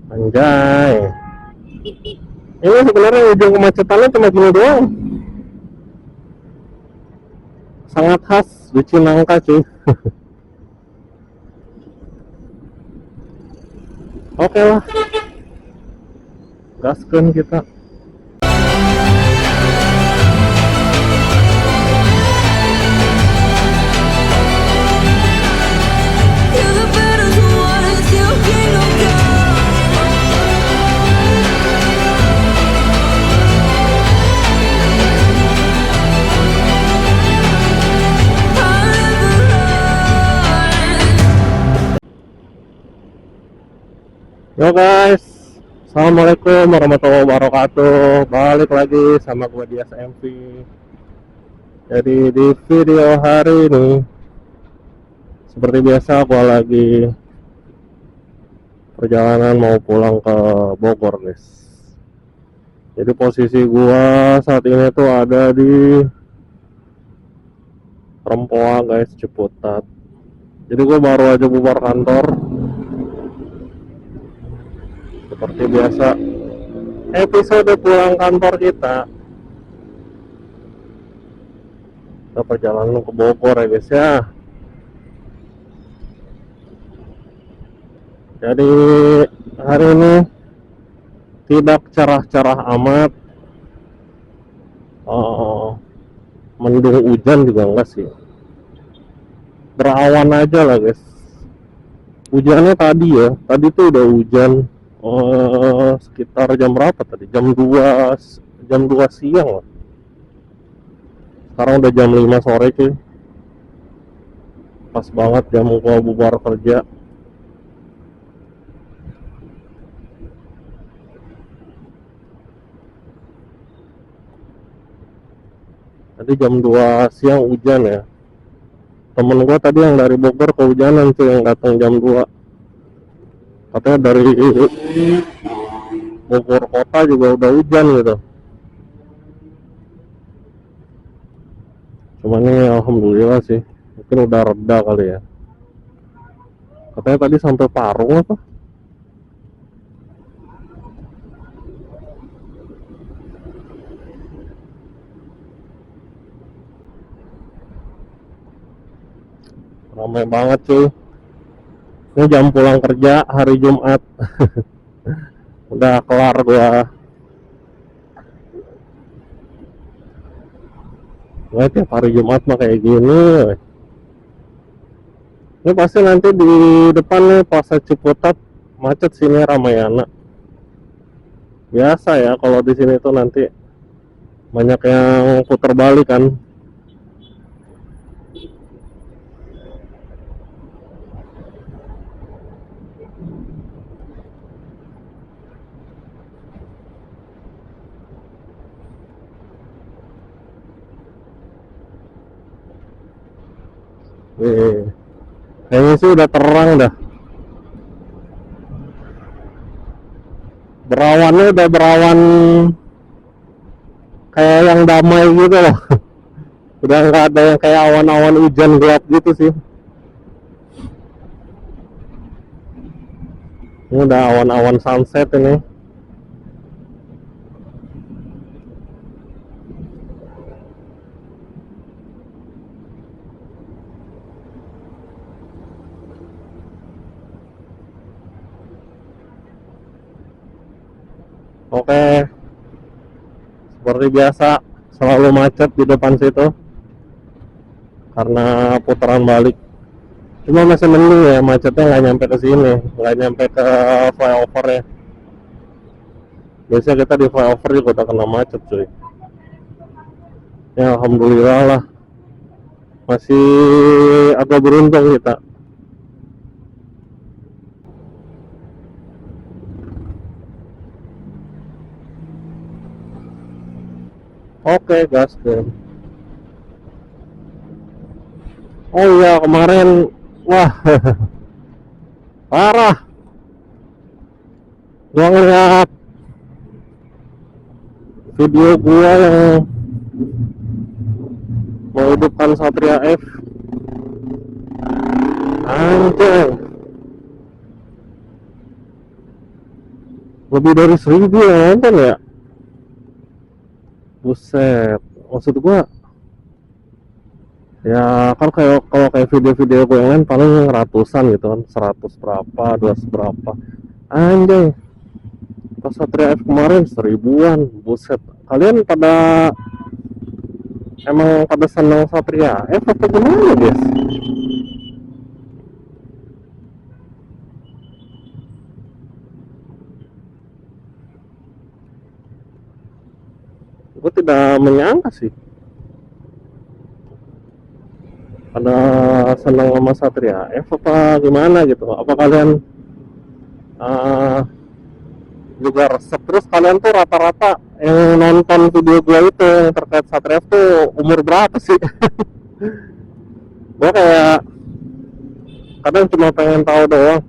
Anjay. Ini sebenarnya ujung kemacetannya cuma gini doang. Sangat khas di Cinangka cuy. Oke lah, gaskeun kita. Yo guys, assalamualaikum warahmatullahi wabarakatuh. Balik lagi sama gue Dias MV. Jadi di video hari ini, seperti biasa gue lagi perjalanan mau pulang ke Bogor guys. Jadi posisi gue saat ini tuh ada di Rempoa guys, Ciputat. Jadi gue baru aja bubar kantor. Seperti biasa, episode pulang kantor kita perjalanan ke Bogor ya guys ya. Jadi hari ini tidak cerah-cerah amat, mendung hujan juga enggak sih, berawan aja lah guys. Hujannya tadi ya, tadi tuh udah hujan sekitar jam berapa tadi, jam 2 siang lah. Sekarang udah jam 5 sore cuy, pas banget jam gua bubar kerja. Tadi jam 2 siang hujan ya. Temen gua tadi yang dari Bogor kehujanan tuh, yang datang jam 2. Katanya dari Bogor kota juga udah hujan gitu. Cuman ini alhamdulillah sih, mungkin udah reda kali ya. Katanya tadi sampai Parung apa? Ramai banget cuy. Ini jam pulang kerja hari Jumat. Udah kelar gua. Gua tiap hari Jumat mah kayak gini. Ini pasti nanti di depan nih Pasar Ciputat macet sini Ramayana. Biasa ya kalau di sini tuh nanti banyak yang putar balik kan. Kayaknya sih udah terang dah. Berawannya udah berawan kayak yang damai gitu loh. Udah nggak ada yang kayak awan-awan hujan gelap gitu sih. Ini udah awan-awan sunset ini. Oke, seperti biasa selalu macet di depan situ karena putaran balik. Cuma masih mending ya, macetnya nggak nyampe ke sini, nggak nyampe ke flyover ya. Biasanya kita di flyover juga udah kena macet cuy. Ya alhamdulillah lah, masih agak beruntung kita. Oke gas deh. Oh iya kemarin, wah parah. Gua ngeliat video gua yang menghidupkan Satria F. Anjay, lebih dari 1.000 yang nonton ya. Buset, maksud gua ya kan kayak kalau kayak video-video gue yang lain paling ratusan gitu kan, 100 berapa, 200 berapa. Anjay, pas Satria F kemarin 1.000-an. Buset, kalian emang pada senang Satria F apa gimana guys? Gue tidak menyangka sih pada senang sama Satria F apa gimana gitu. Apa kalian uh, juga resep? Terus kalian tuh rata-rata yang nonton video gue itu yang terkait Satria F tuh umur berapa sih? Gue kayak kadang cuma pengen tahu doang.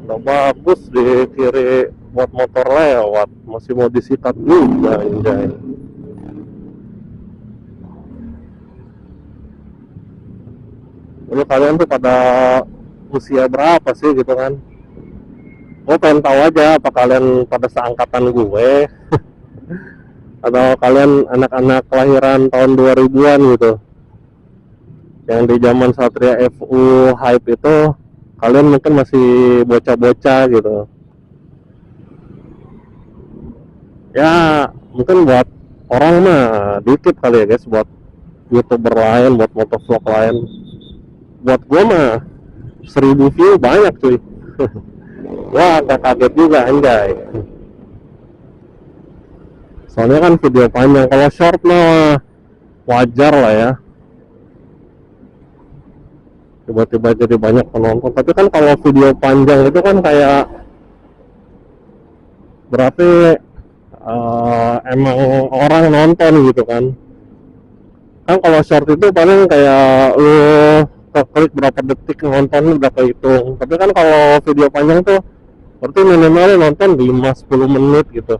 Udah bagus di kiri buat motor lewat, masih mau disikat juga anjay. Lalu kalian tuh pada usia berapa sih gitu kan? Gue pengen tahu aja apa kalian pada seangkatan gue atau kalian anak-anak kelahiran tahun 2000-an gitu, yang di zaman Satria FU hype itu kalian mungkin masih bocah-bocah gitu ya. Mungkin buat orang mah dikit kali ya guys, buat youtuber lain, buat motovlog lain. Buat gue mah 1.000 view banyak cuy. Wah, agak kaget juga anjay. Soalnya kan video panjang, kalau short mah wajar lah ya. Tiba-tiba jadi banyak penonton. Tapi kan kalau video panjang itu kan kayak berarti emang orang nonton gitu kan. Kan kalau short itu paling kayak lu klik berapa detik nonton udah kehitung. Tapi kan kalau video panjang tuh berarti minimal nonton 5-10 menit gitu.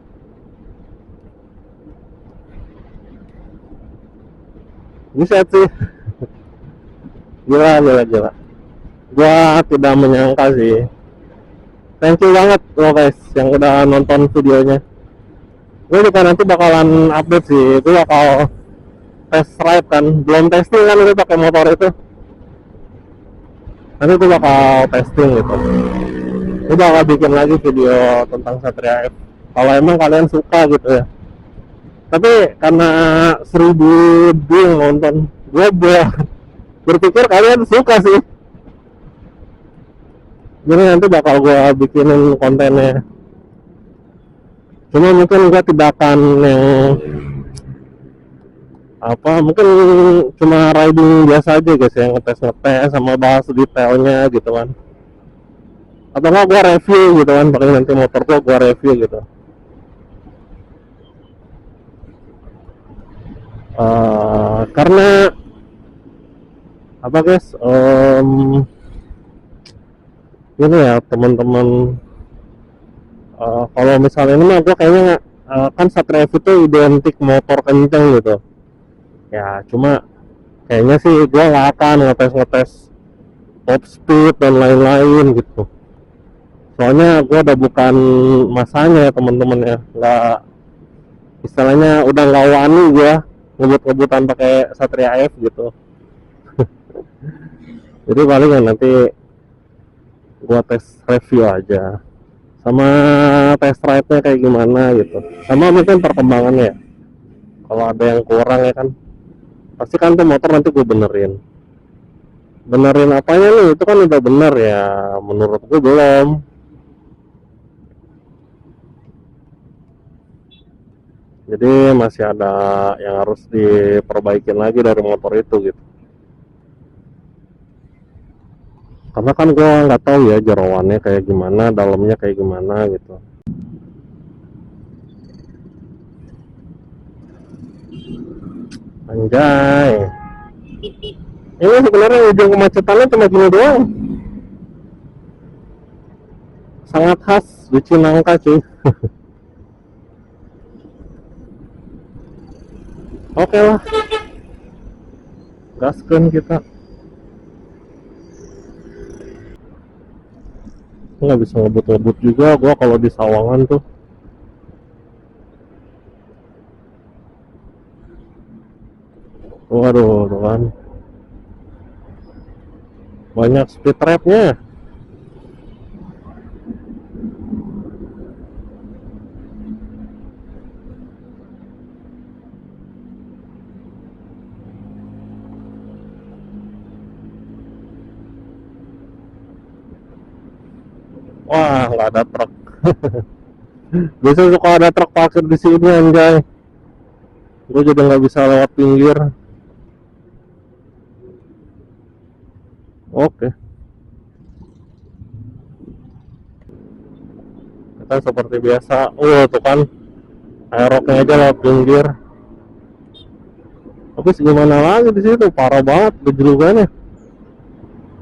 Bisa sih. Gila. Gua tidak menyangka sih. Thank you banget lo guys yang udah nonton videonya. Gue juga nanti bakalan update sih. Gue bakal test ride kan. Belum testing kan udah pakai motor itu. Nanti gue bakal testing gitu. Gue bakal bikin lagi video tentang Satria F kalau emang kalian suka gitu ya. Tapi karena 1.000 lebih yang nonton, gue berpikir kalian suka sih. Jadi nanti bakal gue bikinin kontennya. Cuma mungkin gue tidak akan yang mungkin cuma riding biasa aja guys, yang ngetes sama bahas detailnya gitu kan. Atau nggak gue review gitu kan, pakai nanti motor gue review gitu. Karena apa guys, ini ya teman-teman, kalau misalnya ini mah gue kayaknya kan Satria F itu identik motor kenceng gitu ya. Cuma kayaknya sih gue nggak akan ngetes top speed dan lain-lain gitu. Soalnya gue udah bukan masanya ya teman-teman ya, nggak, istilahnya udah nggak wani gue ngebut-ngebutan pakai Satria F gitu. Jadi paling ya nanti gua tes review aja, sama test ride-nya kayak gimana gitu, sama mungkin perkembangannya. Kalau ada yang kurang ya kan, pasti kan tuh motor nanti gue benerin apanya nih, itu kan udah bener ya, menurut gue belum. Jadi masih ada yang harus diperbaikin lagi dari motor itu gitu. Karena kan gue nggak tahu ya jeroannya kayak gimana, dalamnya kayak gimana gitu. Anjay, ini sebenarnya ujung kemacetannya cuma gini doang. Sangat khas di Cinangka cuy. Oke lah, gaskan kita. nggak bisa ngebut-ngebut juga gua kalau di Sawangan tuh. Waduh, tuh kan banyak speed trapnya. Wah, nggak ada truk. Biasanya suka ada truk parkir di sini anjay. Gue jadi nggak bisa lewat pinggir. Oke, kita seperti biasa. Tuh kan, aeroknya aja lewat pinggir. Tapi gimana lagi di situ, parah banget gejlukannya.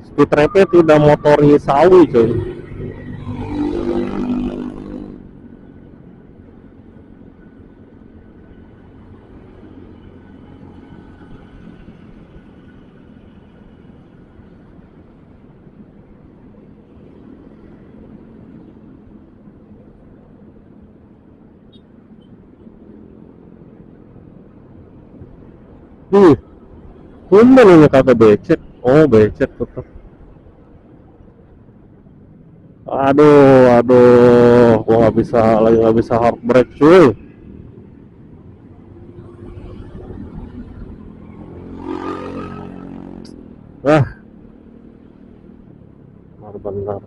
Speed trapnya tidak motori sawi coy. Ih, kumben ini kagak becek. Oh, becek tetep. Aduh, gua nggak bisa lagi, nggak bisa hard brake cuy. Wah, benar-benar.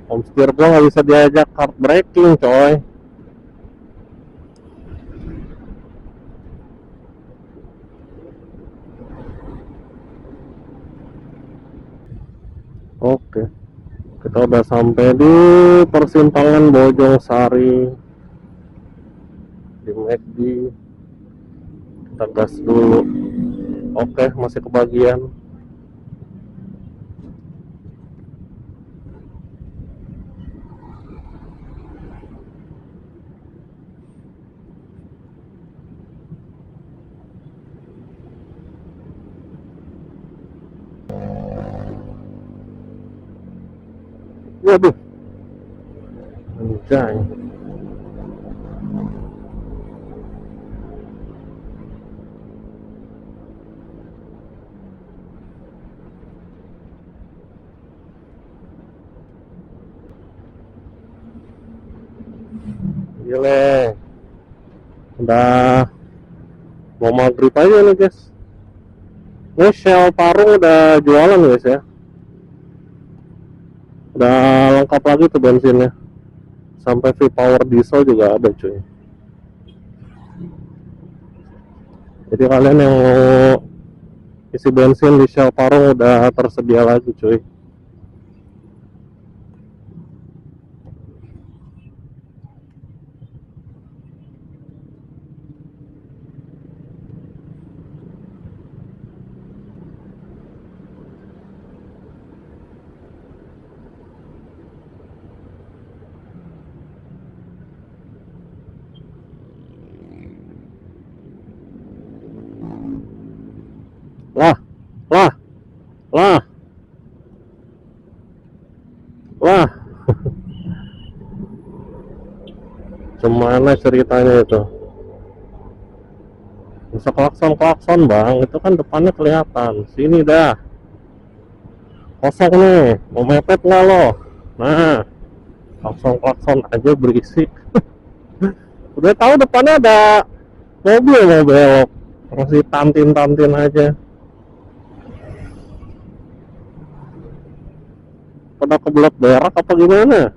Om setir gua nggak bisa diajak hard braking coy. Oke, kita udah sampai di persimpangan Bojong Sari di McD. Kita gas dulu. Oke, masih kebagian. Waduh, anjay. Gile, udah mau maghrib aja nih guys. Ini Shell Parung udah jualan guys ya. Udah lengkap lagi tuh bensinnya. Sampai V-Power diesel juga ada cuy. Jadi kalian yang mau isi bensin di Shell Parung udah tersedia lagi cuy. Lah, lah, lah, lah. Gimana ceritanya itu? Bisa klakson-klakson bang, itu kan depannya kelihatan. Sini dah, kosong nih, mau mepet nggak lo? Nah, klakson-klakson aja berisik. Udah tahu depannya ada mobil mau belok, masih tantin-tantin aja. Pada kebelet berak apa gimana?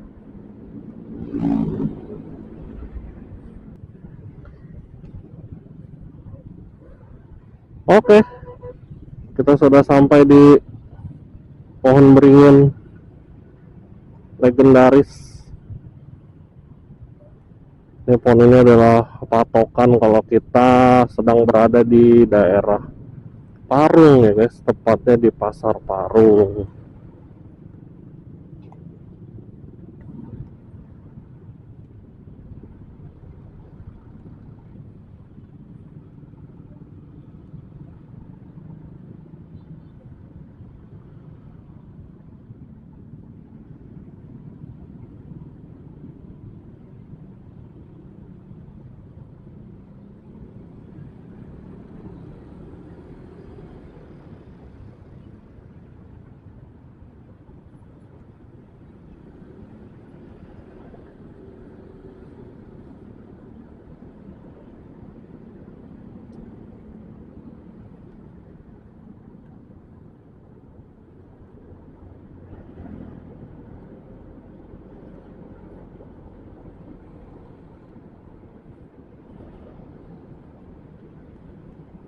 Oke, kita sudah sampai di pohon beringin legendaris. Ini pohon ini adalah patokan kalau kita sedang berada di daerah Parung ya guys, tepatnya di Pasar Parung.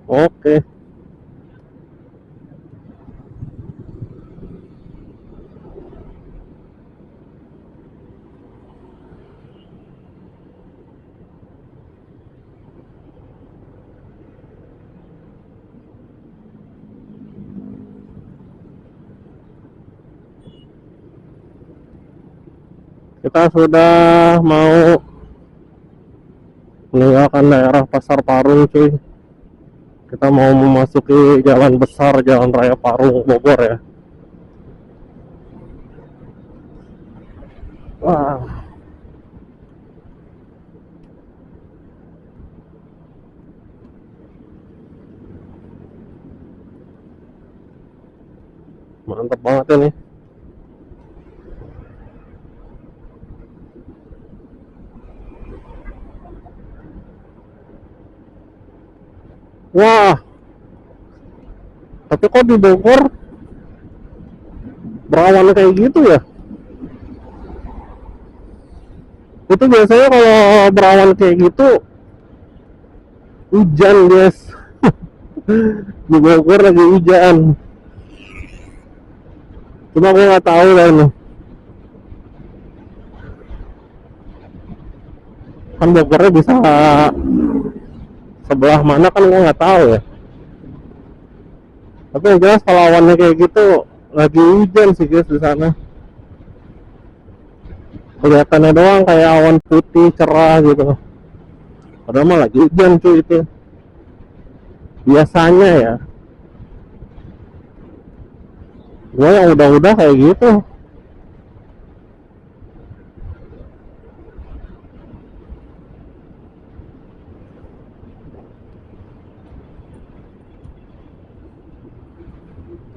Oke, kita sudah mau meninggalkan daerah Pasar Parung, cuy. Kita mau memasuki jalan besar, Jalan Raya Parung Bogor ya. Wah, mantep banget ini. Wah, tapi kok di Bogor berawan kayak gitu ya? Itu biasanya kalau berawan kayak gitu hujan, guys. Di Bogor lagi hujan. Cuma gue nggak tahu lah ini. Kan Bogornya bisa sebelah mana kan gue nggak tahu ya. Tapi yang jelas kalau awannya kayak gitu lagi hujan sih guys di sana. Kelihatannya doang kayak awan putih cerah gitu. Padahal mah lagi hujan cuy itu. Biasanya ya. Gue yang udah-udah kayak gitu.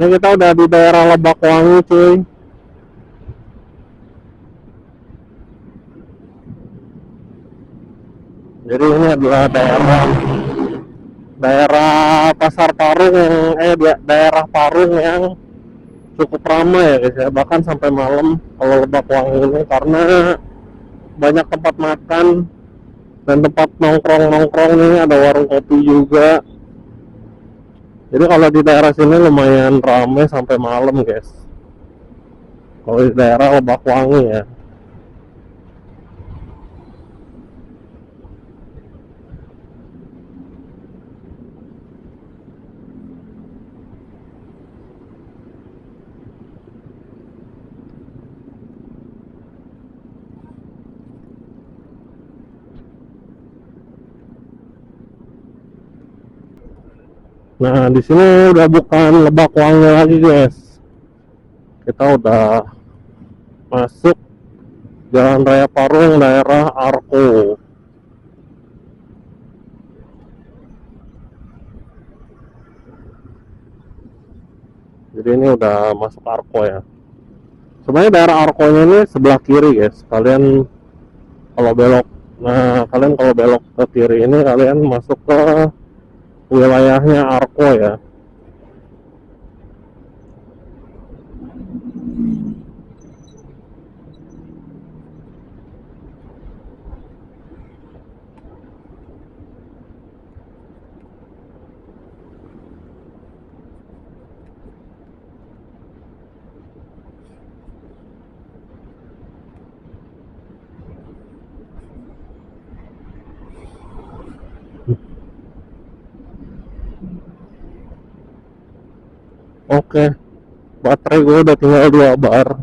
Ini kita udah di daerah Lebakwangi cuy. Jadi ini adalah daerah Pasar Parung yang daerah Parung yang cukup ramai ya guys ya, bahkan sampai malam kalau Lebakwangi ini karena banyak tempat makan dan tempat nongkrong nih, ada warung kopi juga. Jadi kalau di daerah sini lumayan ramai sampai malam guys, kalau di daerah Lebakwangi ya. Nah, di sini udah bukan Lebakwangi lagi, guys. Kita udah masuk Jalan Raya Parung, daerah Arko. Jadi ini udah masuk Arko ya. Sebenarnya daerah Arkonya ini sebelah kiri, guys. Kalian kalau belok, nah kalian kalau belok ke kiri ini kalian masuk ke wilayahnya Arko ya. Oke, baterai gue udah tinggal 2 bar.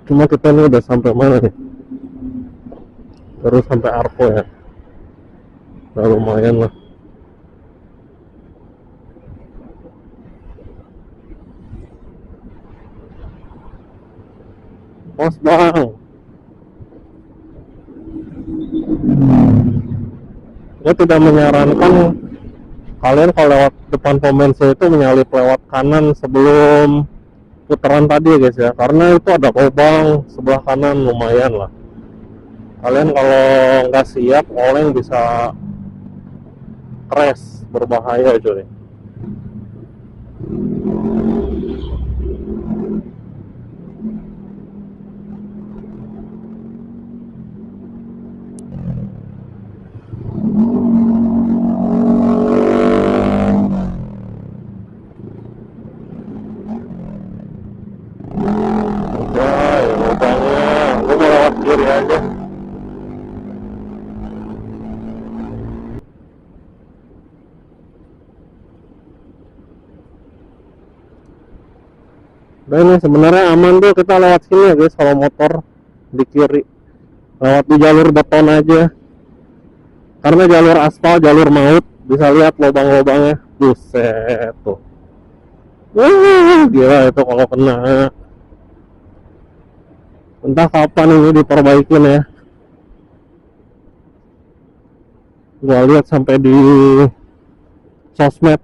Cuma kita ini udah sampai mana nih? Terus sampai Arko ya. Udah lumayan lah. Pos bang. Gue tidak menyarankan kalian kalau lewat depan pom bensin itu menyalip lewat kanan sebelum putaran tadi ya guys ya, karena itu ada lubang sebelah kanan lumayan lah. Kalian kalau nggak siap oleng bisa crash, berbahaya coy. aja. Nah ini sebenarnya aman tuh kita lewat sini ya guys, kalau motor di kiri lewat di jalur beton aja, karena jalur aspal jalur maut, bisa lihat lubang-lubangnya. Buset tuh, wah gila itu kalau kena, entah kapan ini diperbaikin ya. Gua lihat sampai di sosmed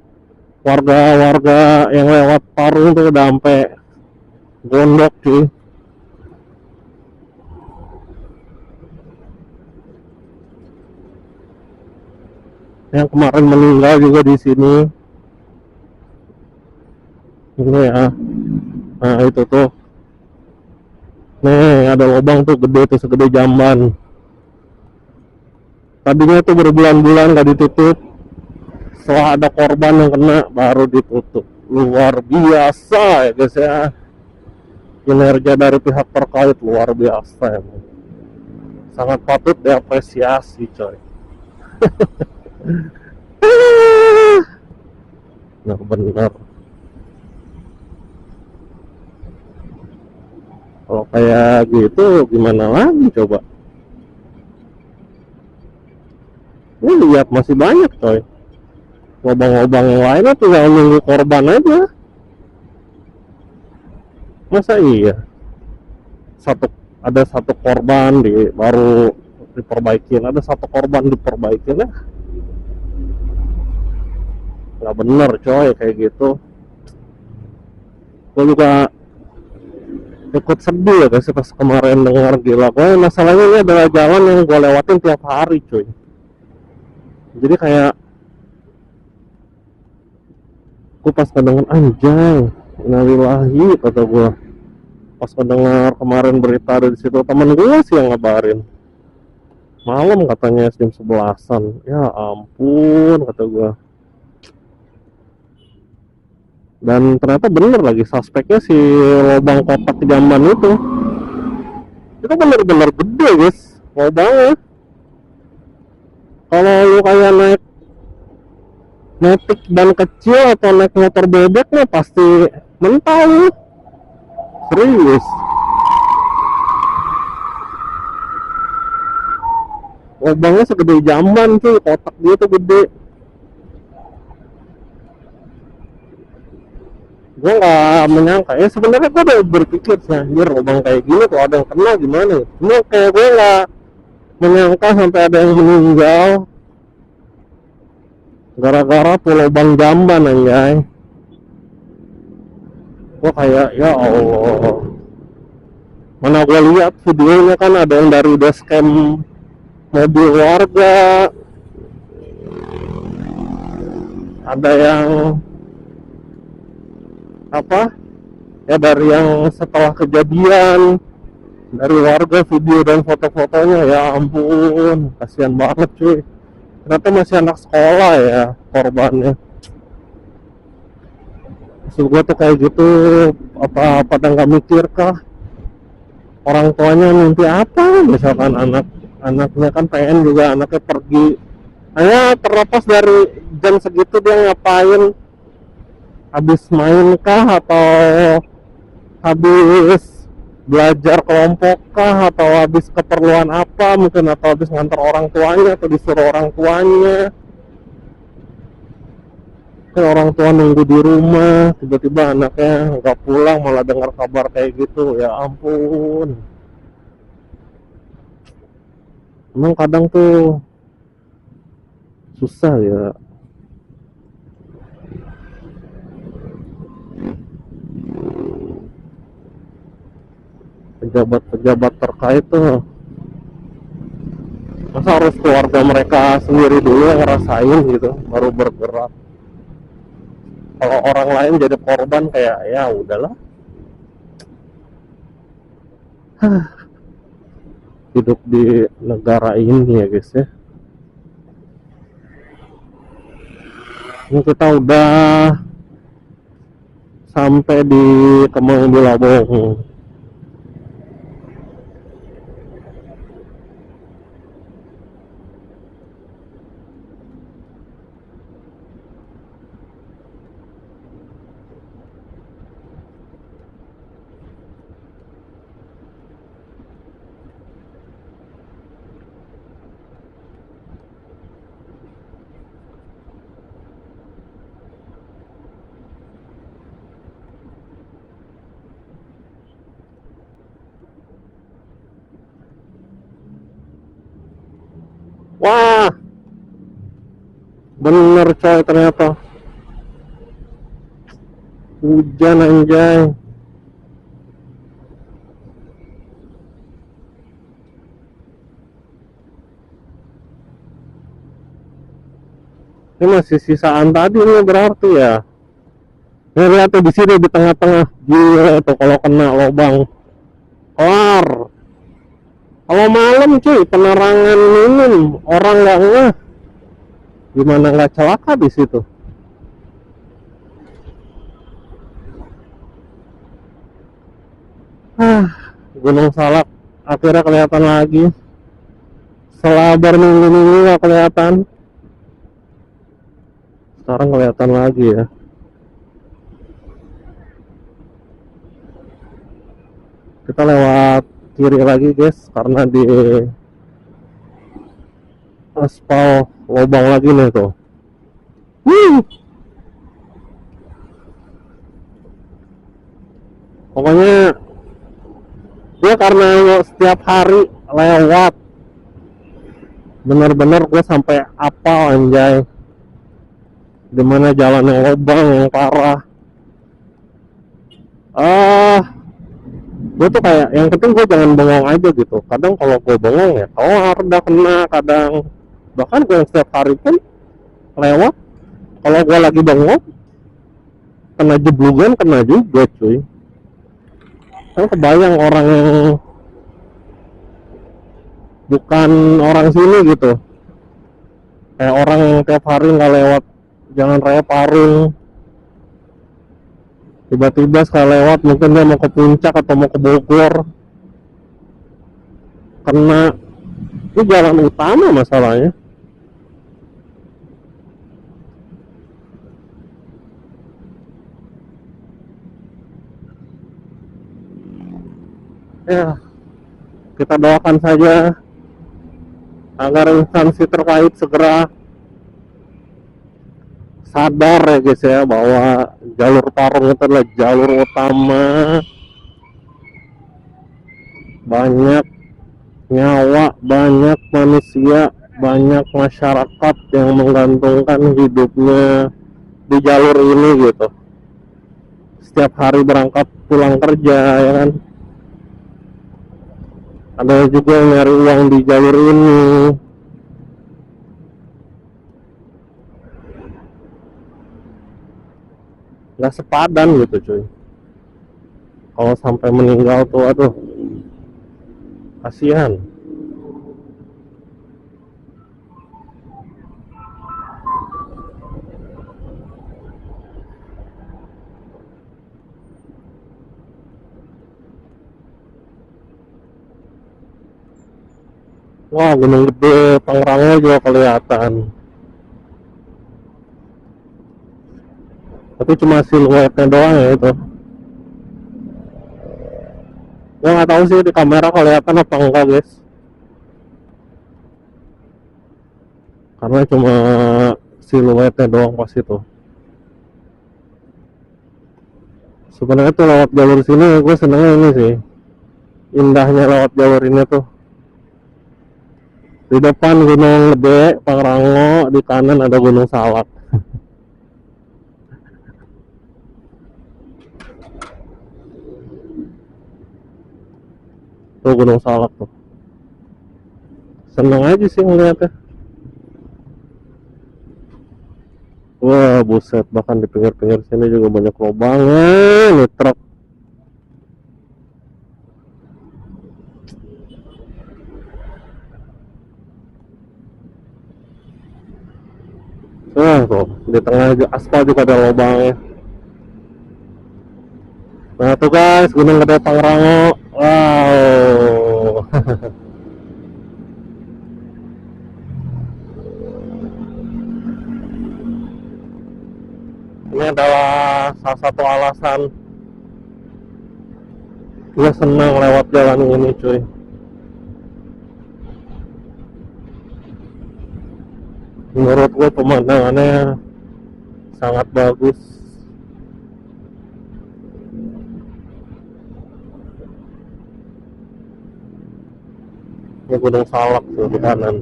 warga-warga yang lewat Parung tuh udah sampai gondok sih. Yang kemarin meninggal juga di sini. Ini ya. Nah itu tuh. Nih ada lubang tuh gede tuh, segede jamban. Tadinya tuh berbulan-bulan gak ditutup. Setelah ada korban yang kena baru ditutup. Luar biasa ya guys ya. Kinerja dari pihak terkait luar biasa emang. Sangat patut diapresiasi coy. Benar-benar. Kalau kayak gitu gimana lagi coba? Ini lihat masih banyak coy. Lubang-lubang yang lainnya tinggal nunggu korban aja. Masa iya? Ada satu korban baru diperbaikin, ada satu korban diperbaikin ya? Nggak bener coy kayak gitu. Gue juga ikut sedih ya guys pas kemarin dengar, gila. Masalahnya ini adalah jalan yang gue lewatin tiap hari cuy. Jadi kayak gue pas kedengar anjay, innalillahi kata gue. Pas mendengar kemarin berita dari situ, temen gue sih yang ngabarin. Malam katanya jam 11-an. Ya ampun kata gue. Dan ternyata bener lagi, suspeknya si lubang kotak jamban itu bener-bener gede guys lubangnya. Kalau lu kayak naik Matic dan kecil atau naik motor bebek mah pasti mental, serius. Lubangnya segede jamban tuh, kotak dia tuh gede. Gue nggak menyangka ya, sebenarnya gue udah berpikir sih anjir lubang kayak gini tuh ada yang kena gimana ya. Cuma kayak gue nggak menyangka sampai ada yang meninggal gara-gara tuh lubang jamban anjay. Gue kayak ya Allah, mana gue lihat videonya kan ada yang dari dashcam mobil warga, ada yang apa ya dari yang setelah kejadian, dari warga video dan foto-fotonya. Ya ampun kasihan banget cuy, ternyata masih anak sekolah ya korbannya. Maksud gue tuh kayak gitu, apa pada nggak mikir kah orang tuanya mimpi apa, misalkan anaknya kan pengen juga anaknya pergi, hanya terlepas dari jam segitu dia ngapain, habis main kah atau habis belajar kelompok kah atau habis keperluan apa mungkin, atau habis ngantar orang tuanya atau disuruh orang tuanya. Kan orang tua nunggu di rumah, tiba-tiba anaknya nggak pulang malah dengar kabar kayak gitu. Ya ampun, emang kadang tuh susah ya. Pejabat-pejabat terkait tuh masa harus keluarga mereka sendiri dulu yang ngerasain gitu baru bergerak. Kalau orang lain jadi korban kayak ya udahlah, hidup di negara ini ya guys ya. Ini kita udah sampai di Kemang Bilabong. bener coy, ternyata hujan anjay. Ini masih sisaan tadi nih berarti ya. Ini lihat tuh di sini di tengah-tengah. Gila tuh kalau kena lubang. Kelar. Kalau malam cuy, penerangan minim, orang nggak ngeh. Gimana nggak celaka di situ? Gunung Salak akhirnya kelihatan lagi. Selabar minggu-minggu nggak kelihatan. Sekarang kelihatan lagi ya. Kita lewat kiri lagi guys, karena di aspal lubang lagi nih tuh. Pokoknya gue karena setiap hari lewat, bener-bener gue sampai apal anjay, dimana jalan yang lubang yang parah. Gue tuh kayak yang penting gue jangan bengong aja gitu. Kadang kalau gue bengong ya kelar udah kena. Kadang bahkan gue setiap hari pun lewat, kalau gue lagi bengong kena jeblugan, kena juga cuy. Kan kebayang orang yang bukan orang sini gitu, kayak orang yang tiap hari nggak lewat Jalan Raya Parung, tiba-tiba sekali lewat mungkin dia mau ke puncak atau mau ke Bogor, kena. Ini jalan utama masalahnya. Ya, kita doakan saja agar instansi terkait segera sadar ya guys ya, bahwa jalur Parung itu adalah jalur utama. Banyak nyawa, banyak manusia, banyak masyarakat yang menggantungkan hidupnya di jalur ini gitu. Setiap hari berangkat pulang kerja ya kan, ada juga yang nyari uang di jalur ini. Nggak sepadan gitu cuy. Kalau sampai meninggal tuh aduh, kasihan. Wah, Gunung Gede Pangrango juga kelihatan, tapi cuma siluetnya doang ya itu. Gua nggak tahu sih di kamera kelihatan apa enggak guys, karena cuma siluetnya doang pas itu. Sebenarnya tuh lewat jalur sini gue senengnya ini sih, indahnya lewat jalur ini tuh. Di depan Gunung Gede Pangrango, di kanan ada Gunung Salak. Tuh Gunung Salak tuh, seneng aja sih ngeliatnya. Wah buset, bahkan di pinggir-pinggir sini juga banyak lubangnya nih truk. Tuh di tengah aspal juga ada lubangnya. Nah tuh guys, Gunung Gede Pangrango. Wow. Ini adalah salah satu alasan gue senang lewat jalan ini cuy. Menurut gue pemandangannya sangat bagus. Ini Gunung Salak tuh di kanan.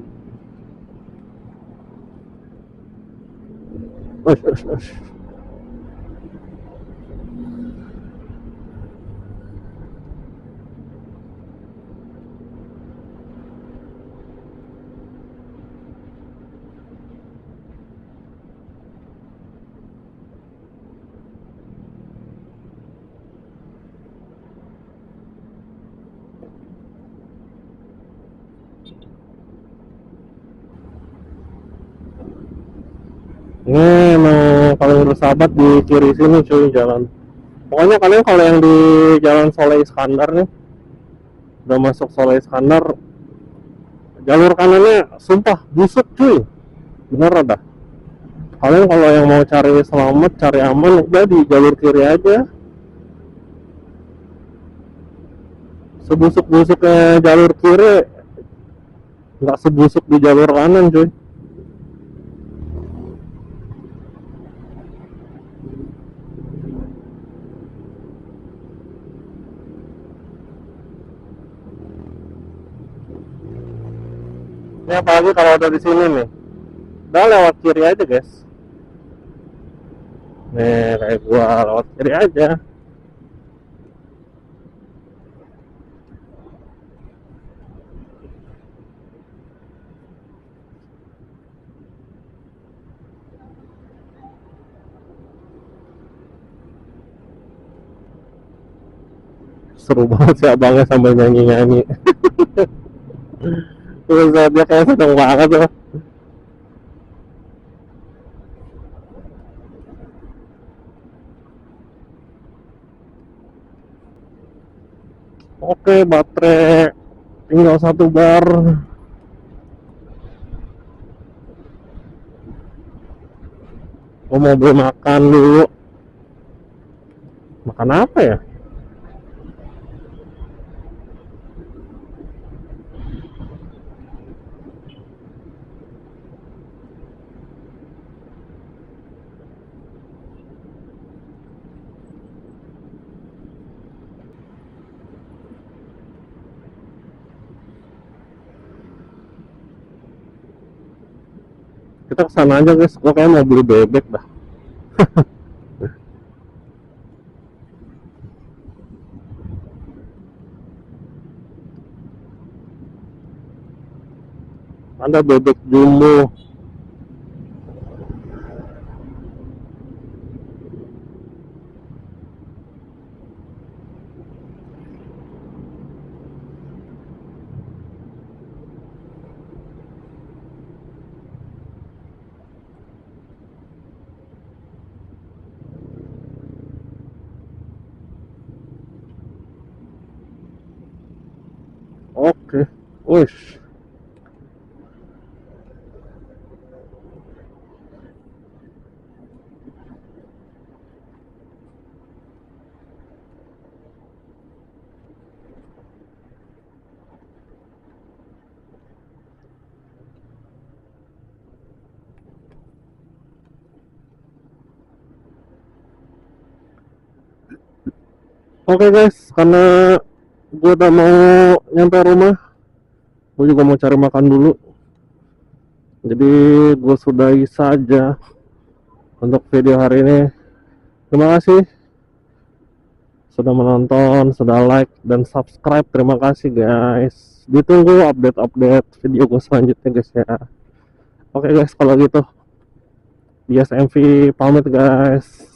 Ush, ush, ush. Ini emang paling bersahabat di kiri sini cuy jalan. Pokoknya kalian kalau yang di Jalan Soleh Iskandar nih, udah masuk Soleh Iskandar, jalur kanannya sumpah busuk cuy. Bener ada. Kalian kalau yang mau cari selamat, cari aman, udah di jalur kiri aja. Sebusuk-busuknya jalur kiri, nggak sebusuk di jalur kanan cuy. Ini apalagi kalau udah di sini nih, udah lewat kiri aja guys. Nih kayak gua lewat kiri aja. Seru banget sih abangnya sambil nyanyi-nyanyi. Terus dia kayak sedang banget tuh. Oke, baterai tinggal 1 bar. Gua mau beli makan dulu. Makan apa ya? Kita kesana aja guys. Gua kayak mau beli bebek dah. Ada bebek jumbo. Oke. Wush. Oke guys, karena gue udah mau nyampe rumah, gue juga mau cari makan dulu. Jadi gue sudahi saja untuk video hari ini. Terima kasih sudah menonton, sudah like dan subscribe. Terima kasih guys. Ditunggu update-update video gue selanjutnya guys ya. Oke guys, kalau gitu Bias MV pamit guys.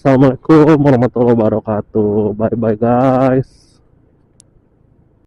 Assalamualaikum warahmatullahi wabarakatuh. Bye bye guys.